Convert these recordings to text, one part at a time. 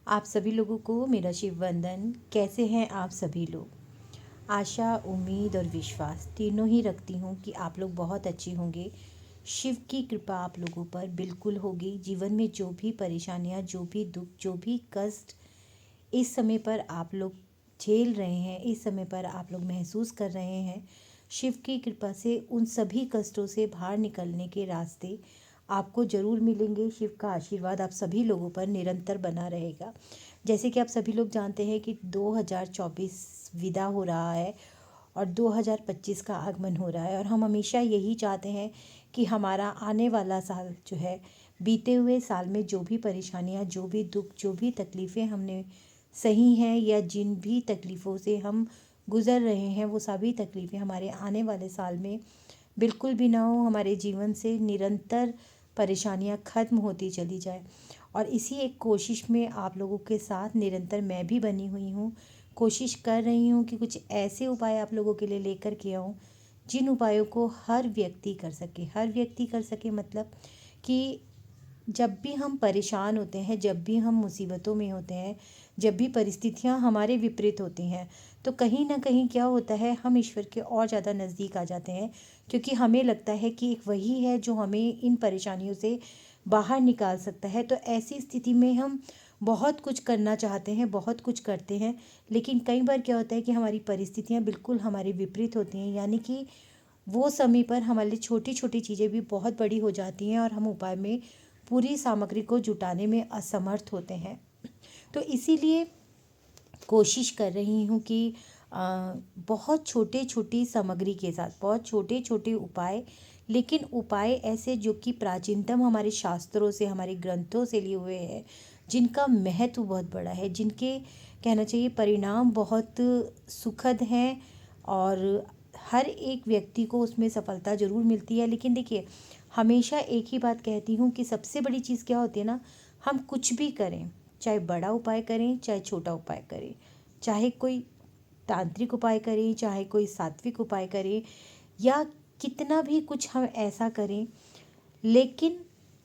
आप सभी लोगों को मेरा शिव वंदन। कैसे हैं आप सभी लोग? आशा, उम्मीद और विश्वास तीनों ही रखती हूँ कि आप लोग बहुत अच्छे होंगे। शिव की कृपा आप लोगों पर बिल्कुल होगी। जीवन में जो भी परेशानियाँ, जो भी दुख, जो भी कष्ट इस समय पर आप लोग झेल रहे हैं, इस समय पर आप लोग महसूस कर रहे हैं, शिव की कृपा से उन सभी कष्टों से बाहर निकलने के रास्ते आपको ज़रूर मिलेंगे। शिव का आशीर्वाद आप सभी लोगों पर निरंतर बना रहेगा। जैसे कि आप सभी लोग जानते हैं कि 2024 विदा हो रहा है और 2025 का आगमन हो रहा है, और हम हमेशा यही चाहते हैं कि हमारा आने वाला साल जो है, बीते हुए साल में जो भी परेशानियां, जो भी दुख, जो भी तकलीफ़ें हमने सही हैं या जिन भी तकलीफ़ों से हम गुज़र रहे हैं, वो सभी तकलीफ़ें हमारे आने वाले साल में बिल्कुल भी ना हो। हमारे जीवन से निरंतर परेशानियां ख़त्म होती चली जाए, और इसी एक कोशिश में आप लोगों के साथ निरंतर मैं भी बनी हुई हूँ। कोशिश कर रही हूँ कि कुछ ऐसे उपाय आप लोगों के लिए लेकर के आऊँ जिन उपायों को हर व्यक्ति कर सके। हर व्यक्ति कर सके मतलब कि जब भी हम परेशान होते हैं, जब भी हम मुसीबतों में होते हैं, जब भी परिस्थितियाँ हमारे विपरीत होती हैं, तो कहीं ना कहीं क्या होता है, हम ईश्वर के और ज़्यादा नज़दीक आ जाते हैं, क्योंकि हमें लगता है कि एक वही है जो हमें इन परेशानियों से बाहर निकाल सकता है। तो ऐसी स्थिति में हम बहुत कुछ करना चाहते हैं, बहुत कुछ करते हैं, लेकिन कई बार क्या होता है कि हमारी परिस्थितियाँ बिल्कुल हमारे विपरीत होती हैं, यानी कि वो समय पर हमारे लिए छोटी छोटी चीज़ें भी बहुत बड़ी हो जाती हैं और हम उपाय में पूरी सामग्री को जुटाने में असमर्थ होते हैं। तो इसीलिए कोशिश कर रही हूँ कि बहुत छोटे छोटी सामग्री के साथ, बहुत छोटे छोटे उपाय, लेकिन उपाय ऐसे जो कि प्राचीनतम हमारे शास्त्रों से, हमारे ग्रंथों से लिए हुए हैं, जिनका महत्व बहुत बड़ा है, जिनके कहना चाहिए परिणाम बहुत सुखद हैं, और हर एक व्यक्ति को उसमें सफलता ज़रूर मिलती है। लेकिन देखिए, हमेशा एक ही बात कहती हूँ कि सबसे बड़ी चीज़ क्या होती है ना, हम कुछ भी करें, चाहे बड़ा उपाय करें, चाहे छोटा उपाय करें, चाहे कोई तांत्रिक उपाय करें, चाहे कोई सात्विक उपाय करें, या कितना भी कुछ हम ऐसा करें, लेकिन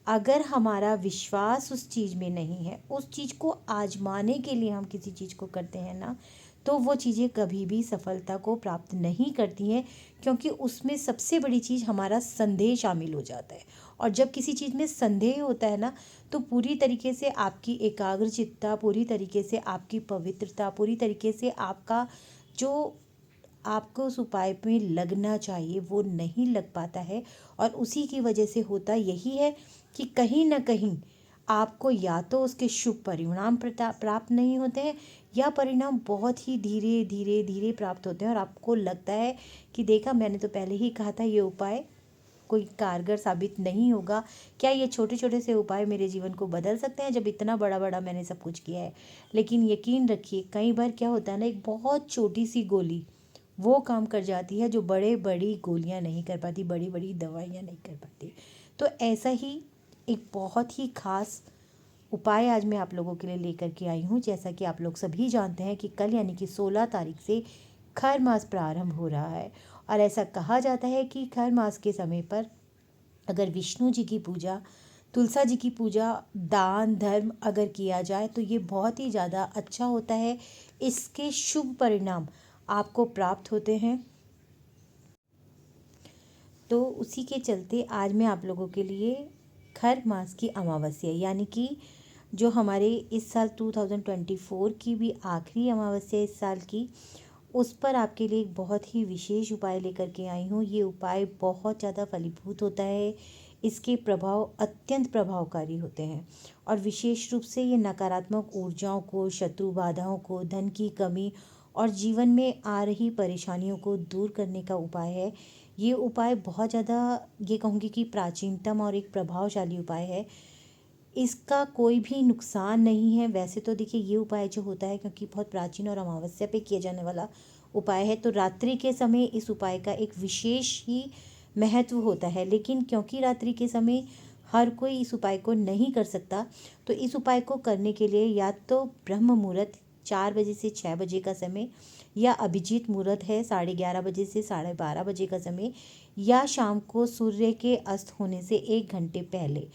अगर हमारा विश्वास उस चीज़ में नहीं है, उस चीज़ को आजमाने के लिए हम किसी चीज़ को करते हैं ना, तो वो चीज़ें कभी भी सफलता को प्राप्त नहीं करती हैं, क्योंकि उसमें सबसे बड़ी चीज़ हमारा संदेह शामिल हो जाता है। और जब किसी चीज़ में संदेह होता है ना, तो पूरी तरीके से आपकी एकाग्रचित्तता, पूरी तरीके से आपकी पवित्रता, पूरी तरीके से आपका जो आपको उस उपाय में लगना चाहिए वो नहीं लग पाता है। और उसी की वजह से होता यही है कि कहीं ना कहीं आपको या तो उसके शुभ परिणाम प्राप्त नहीं होते हैं, या परिणाम बहुत ही धीरे धीरे धीरे प्राप्त होते हैं, और आपको लगता है कि देखा, मैंने तो पहले ही कहा था ये उपाय कोई कारगर साबित नहीं होगा। क्या ये छोटे छोटे से उपाय मेरे जीवन को बदल सकते हैं, जब इतना बड़ा बड़ा मैंने सब कुछ किया है? लेकिन यकीन रखिए, कई बार क्या होता है ना, एक बहुत छोटी सी गोली वो काम कर जाती है जो बड़े बड़ी गोलियां नहीं कर पाती, बड़ी बड़ी दवाइयाँ नहीं कर पाती। तो ऐसा ही एक बहुत ही खास उपाय आज मैं आप लोगों के लिए लेकर के आई हूँ। जैसा कि आप लोग सभी जानते हैं कि कल यानी कि 16 तारीख से खर मास प्रारंभ हो रहा है, और ऐसा कहा जाता है कि खर मास के समय पर अगर विष्णु जी की पूजा, तुलसा जी की पूजा, दान धर्म अगर किया जाए तो ये बहुत ही ज़्यादा अच्छा होता है। इसके शुभ परिणाम आपको प्राप्त होते हैं। तो उसी के चलते आज मैं आप लोगों के लिए खर मास की अमावस्या, यानी कि जो हमारे इस साल 2024 की भी आखिरी अमावस्या इस साल की, उस पर आपके लिए एक बहुत ही विशेष उपाय लेकर के आई हूँ। ये उपाय बहुत ज़्यादा फलीभूत होता है, इसके प्रभाव अत्यंत प्रभावकारी होते हैं, और विशेष रूप से ये नकारात्मक ऊर्जाओं को, शत्रु बाधाओं को, धन की कमी और जीवन में आ रही परेशानियों को दूर करने का उपाय है। ये उपाय बहुत ज़्यादा, ये कहूँगी कि प्राचीनतम और एक प्रभावशाली उपाय है। इसका कोई भी नुकसान नहीं है। वैसे तो देखिए, ये उपाय जो होता है, क्योंकि बहुत प्राचीन और अमावस्या पे किया जाने वाला उपाय है, तो रात्रि के समय इस उपाय का एक विशेष ही महत्व होता है। लेकिन क्योंकि रात्रि के समय हर कोई इस उपाय को नहीं कर सकता, तो इस उपाय को करने के लिए या तो ब्रह्म मुहूर्त 4 बजे से 6 बजे का समय, या अभिजीत मुहूर्त है 11:30 बजे से 12:30 बजे का समय, या शाम को सूर्य के अस्त होने से 1 घंटे पहले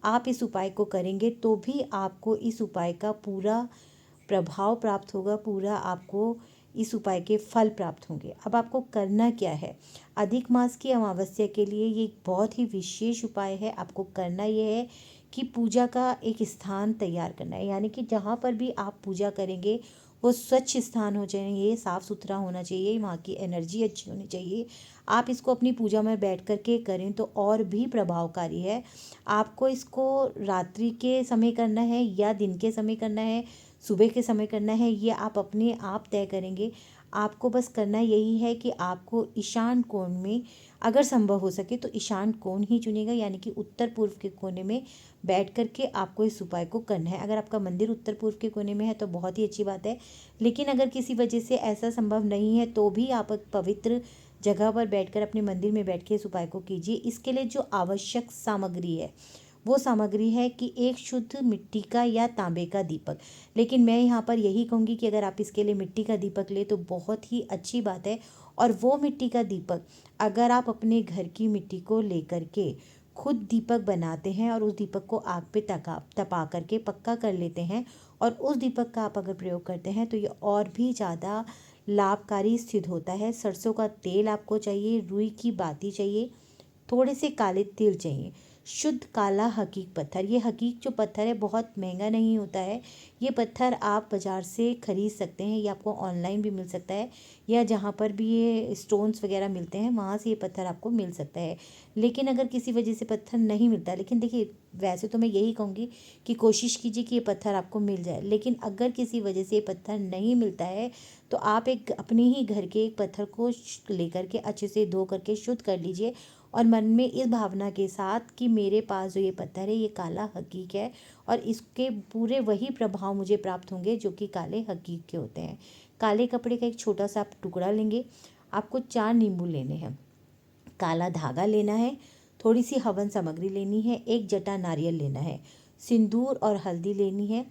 आप इस उपाय को करेंगे तो भी आपको इस उपाय का पूरा प्रभाव प्राप्त होगा, पूरा आपको इस उपाय के फल प्राप्त होंगे। अब आपको करना क्या है, अधिक मास की अमावस्या के लिए ये एक बहुत ही विशेष उपाय है। आपको करना ये है कि पूजा का एक स्थान तैयार करना है, यानी कि जहाँ पर भी आप पूजा करेंगे वो स्वच्छ स्थान हो चाहिए, साफ़ सुथरा होना चाहिए, वहाँ की एनर्जी अच्छी होनी चाहिए। आप इसको अपनी पूजा में बैठ कर के करें तो और भी प्रभावकारी है। आपको इसको रात्रि के समय करना है या दिन के समय करना है, सुबह के समय करना है, ये आप अपने आप तय करेंगे। आपको बस करना यही है कि आपको ईशान कोण में, अगर संभव हो सके तो ईशान कोण ही चुनेगा, यानी कि उत्तर पूर्व के कोने में बैठ कर के आपको इस उपाय को करना है। अगर आपका मंदिर उत्तर पूर्व के कोने में है तो बहुत ही अच्छी बात है, लेकिन अगर किसी वजह से ऐसा संभव नहीं है तो भी आप एक पवित्र जगह पर बैठकर अपने मंदिर में बैठ के इस उपाय को कीजिए। इसके लिए जो आवश्यक सामग्री है वो सामग्री है कि एक शुद्ध मिट्टी का या तांबे का दीपक। लेकिन मैं यहाँ पर यही कहूँगी कि अगर आप इसके लिए मिट्टी का दीपक ले तो बहुत ही अच्छी बात है। और वो मिट्टी का दीपक अगर आप अपने घर की मिट्टी को लेकर के खुद दीपक बनाते हैं और उस दीपक को आग पे तपा करके पक्का कर लेते हैं और उस दीपक का आप अगर प्रयोग करते हैं तो ये और भी ज़्यादा लाभकारी सिद्ध होता है। सरसों का तेल आपको चाहिए, रुई की बाती चाहिए, थोड़े से काले तिल चाहिए, शुद्ध काला हकीक पत्थर। ये हकीक जो पत्थर है बहुत महंगा नहीं होता है। ये पत्थर आप बाज़ार से ख़रीद सकते हैं, ये आपको ऑनलाइन भी मिल सकता है, या जहाँ पर भी ये स्टोन्स वगैरह मिलते हैं वहाँ से ये पत्थर आपको मिल सकता है। लेकिन अगर किसी वजह से पत्थर नहीं मिलता, लेकिन देखिए वैसे तो मैं यही कहूँगी कि कोशिश कीजिए कि ये पत्थर आपको मिल जाए। लेकिन अगर किसी वजह से ये पत्थर नहीं मिलता है तो आप एक अपने ही घर के एक पत्थर को लेकर के अच्छे से धो करके शुद्ध कर लीजिए और मन में इस भावना के साथ कि मेरे पास जो ये पत्थर है ये काला हकीक है और इसके पूरे वही प्रभाव मुझे प्राप्त होंगे जो कि काले हकीक के होते हैं। काले कपड़े का एक छोटा सा आप टुकड़ा लेंगे, आपको 4 नींबू लेने हैं, काला धागा लेना है, थोड़ी सी हवन सामग्री लेनी है, एक जटा नारियल लेना है, सिंदूर और हल्दी लेनी है।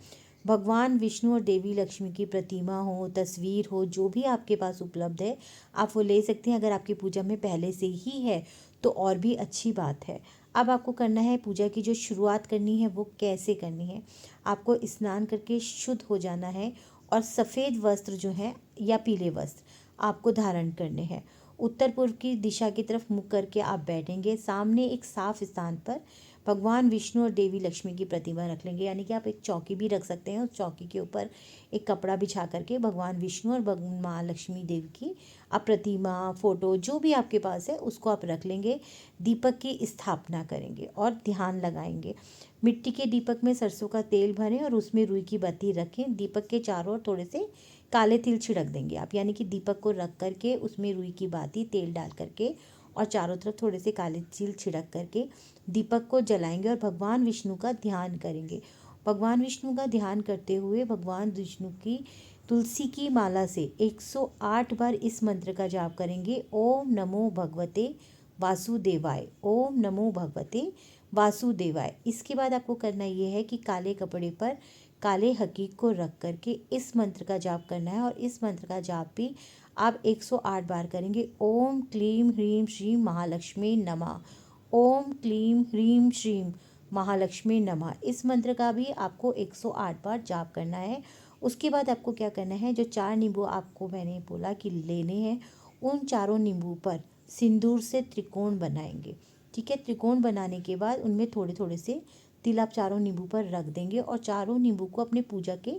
भगवान विष्णु और देवी लक्ष्मी की प्रतिमा हो, तस्वीर हो, जो भी आपके पास उपलब्ध है आप वो ले सकते हैं। अगर आपकी पूजा में पहले से ही है तो और भी अच्छी बात है। अब आपको करना है, पूजा की जो शुरुआत करनी है वो कैसे करनी है। आपको स्नान करके शुद्ध हो जाना है और सफ़ेद वस्त्र जो है या पीले वस्त्र आपको धारण करने हैं। उत्तर पूर्व की दिशा की तरफ मुख करके आप बैठेंगे। सामने एक साफ स्थान पर भगवान विष्णु और देवी लक्ष्मी की प्रतिमा रख लेंगे, यानी कि आप एक चौकी भी रख सकते हैं। उस चौकी के ऊपर एक कपड़ा बिछा करके भगवान विष्णु और माँ लक्ष्मी देवी की आप प्रतिमा, फोटो जो भी आपके पास है उसको आप रख लेंगे। दीपक की स्थापना करेंगे और ध्यान लगाएंगे। मिट्टी के दीपक में सरसों का तेल भरें और उसमें रुई की बत्ती रखें। दीपक के चारों ओर थोड़े से काले तिल छिड़क देंगे आप, यानी कि दीपक को रख करके उसमें रुई की बाती तेल डाल करके और चारों तरफ थोड़े से काले तिल छिड़क करके दीपक को जलाएंगे और भगवान विष्णु का ध्यान करेंगे। भगवान विष्णु का ध्यान करते हुए भगवान विष्णु की तुलसी की माला से 108 बार इस मंत्र का जाप करेंगे, ओम नमो भगवते वासुदेवाय, ओम नमो भगवते वासुदेवाय। इसके बाद आपको करना ये है कि काले कपड़े पर काले हकीक को रख करके इस मंत्र का जाप करना है और इस मंत्र का जाप भी आप 108 बार करेंगे। ओम क्लीम ह्रीम श्रीम महालक्ष्मी नमः, ओम क्लीम ह्रीम श्रीम महालक्ष्मी नमः। इस मंत्र का भी आपको 108 बार जाप करना है। उसके बाद आपको क्या करना है, जो 4 नींबू आपको मैंने बोला कि लेने हैं, उन चारों नींबू पर सिंदूर से त्रिकोण बनाएंगे। ठीक है, त्रिकोण बनाने के बाद उनमें थोड़े थोड़े से तिल आप चारों नींबू पर रख देंगे और चारों नींबू को अपने पूजा के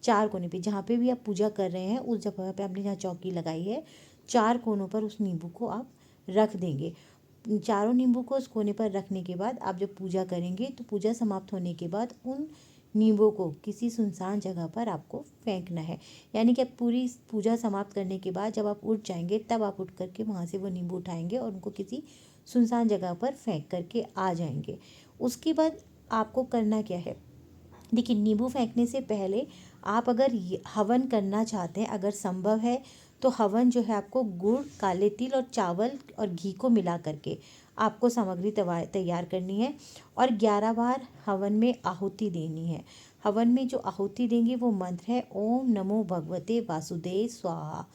4 कोने पे, जहाँ पे भी आप पूजा कर रहे हैं उस जगह पे आपने जहाँ चौकी लगाई है 4 कोनों पर उस नींबू को आप रख देंगे। चारों नींबू को उस कोने पर रखने के बाद आप जब पूजा करेंगे तो पूजा समाप्त होने के बाद उन नींबू को किसी सुनसान जगह पर आपको फेंकना है। यानी कि आप पूरी पूजा समाप्त करने के बाद जब आप उठ जाएंगे तब आप उठ करके वहाँ से वो नींबू उठाएंगे और उनको किसी सुनसान जगह पर फेंक करके आ जाएंगे। उसके बाद आपको करना क्या है, देखिए नींबू फेंकने से पहले आप अगर हवन करना चाहते हैं, अगर संभव है तो हवन जो है आपको गुड़, काले तिल और चावल और घी को मिला करके आपको सामग्री तैयार करनी है और 11 बार हवन में आहुति देनी है। हवन में जो आहुति देंगे वो मंत्र है, ओम नमो भगवते वासुदेव स्वाहा,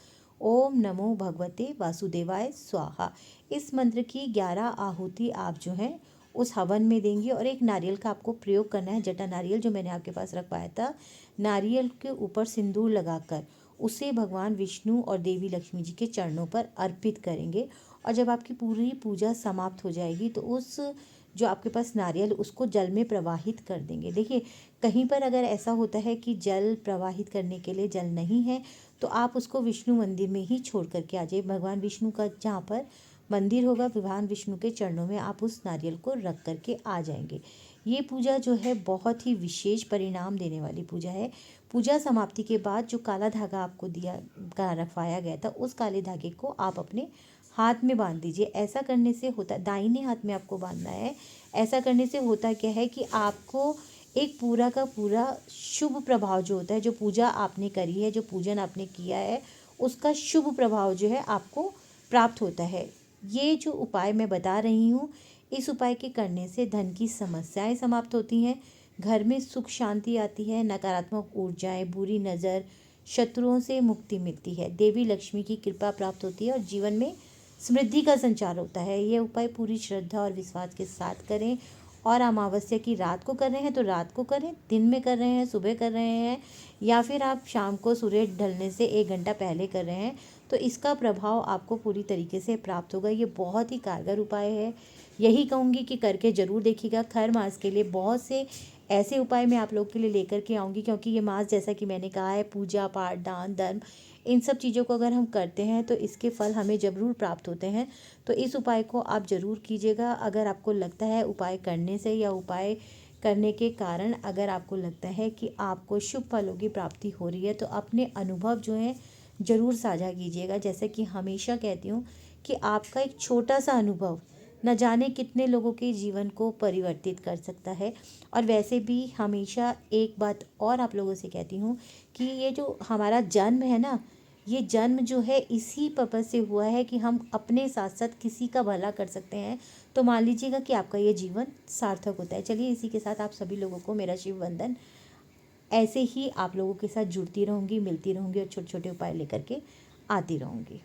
ओम नमो भगवते वासुदेवाय स्वाहा। इस मंत्र की 11 आहुति आप जो है उस हवन में देंगे और एक नारियल का आपको प्रयोग करना है। जटा नारियल जो मैंने आपके पास रखवाया था, नारियल के ऊपर सिंदूर लगाकर उसे भगवान विष्णु और देवी लक्ष्मी जी के चरणों पर अर्पित करेंगे। और जब आपकी पूरी पूजा समाप्त हो जाएगी तो उस जो आपके पास नारियल उसको जल में प्रवाहित कर देंगे। देखिए, कहीं पर अगर ऐसा होता है कि जल प्रवाहित करने के लिए जल नहीं है तो आप उसको विष्णु मंदिर में ही छोड़ करके आ जाइए। भगवान विष्णु का जहाँ पर मंदिर होगा, भगवान विष्णु के चरणों में आप उस नारियल को रख करके आ जाएंगे। ये पूजा जो है बहुत ही विशेष परिणाम देने वाली पूजा है। पूजा समाप्ति के बाद जो काला धागा आपको दिया का रखवाया गया था, उस काले धागे को आप अपने हाथ में बांध दीजिए। ऐसा करने से होता, दाहिने हाथ में आपको बांधना है। ऐसा करने से होता क्या है कि आपको एक पूरा का पूरा शुभ प्रभाव जो होता है, जो पूजा आपने करी है, जो पूजन आपने किया है, उसका शुभ प्रभाव जो है आपको प्राप्त होता है। ये जो उपाय मैं बता रही हूँ, इस उपाय के करने से धन की समस्याएं समाप्त होती हैं, घर में सुख शांति आती है, नकारात्मक ऊर्जाएं, बुरी नज़र, शत्रुओं से मुक्ति मिलती है, देवी लक्ष्मी की कृपा प्राप्त होती है और जीवन में समृद्धि का संचार होता है। ये उपाय पूरी श्रद्धा और विश्वास के साथ करें। और अमावस्या की रात को कर रहे हैं तो रात को करें, दिन में कर रहे हैं सुबह कर रहे हैं, या फिर आप शाम को सूर्य ढलने से 1 घंटा पहले कर रहे हैं, तो इसका प्रभाव आपको पूरी तरीके से प्राप्त होगा। ये बहुत ही कारगर उपाय है। यही कहूँगी कि करके ज़रूर देखिएगा। खर मास के लिए बहुत से ऐसे उपाय मैं आप लोग के लिए लेकर के आऊँगी, क्योंकि ये मास जैसा कि मैंने कहा है, पूजा पाठ, दान धर्म, इन सब चीज़ों को अगर हम करते हैं तो इसके फल हमें ज़रूर प्राप्त होते हैं। तो इस उपाय को आप ज़रूर कीजिएगा। अगर आपको लगता है उपाय करने से या उपाय करने के कारण अगर आपको लगता है कि आपको शुभ फलों की प्राप्ति हो रही है, तो अपने अनुभव जो है ज़रूर साझा कीजिएगा। जैसे कि हमेशा कहती हूँ कि आपका एक छोटा सा अनुभव न जाने कितने लोगों के जीवन को परिवर्तित कर सकता है। और वैसे भी हमेशा एक बात और आप लोगों से कहती हूँ कि ये जो हमारा जन्म है ना, ये जन्म जो है इसी पर्पज़ से हुआ है कि हम अपने साथ साथ किसी का भला कर सकते हैं। तो मान लीजिएगा कि आपका ये जीवन सार्थक होता है। चलिए, इसी के साथ आप सभी लोगों को मेरा शिव वंदन। ऐसे ही आप लोगों के साथ जुड़ती रहूँगी, मिलती रहूँगी और छोटे छोटे उपाय लेकर के आती रहूँगी।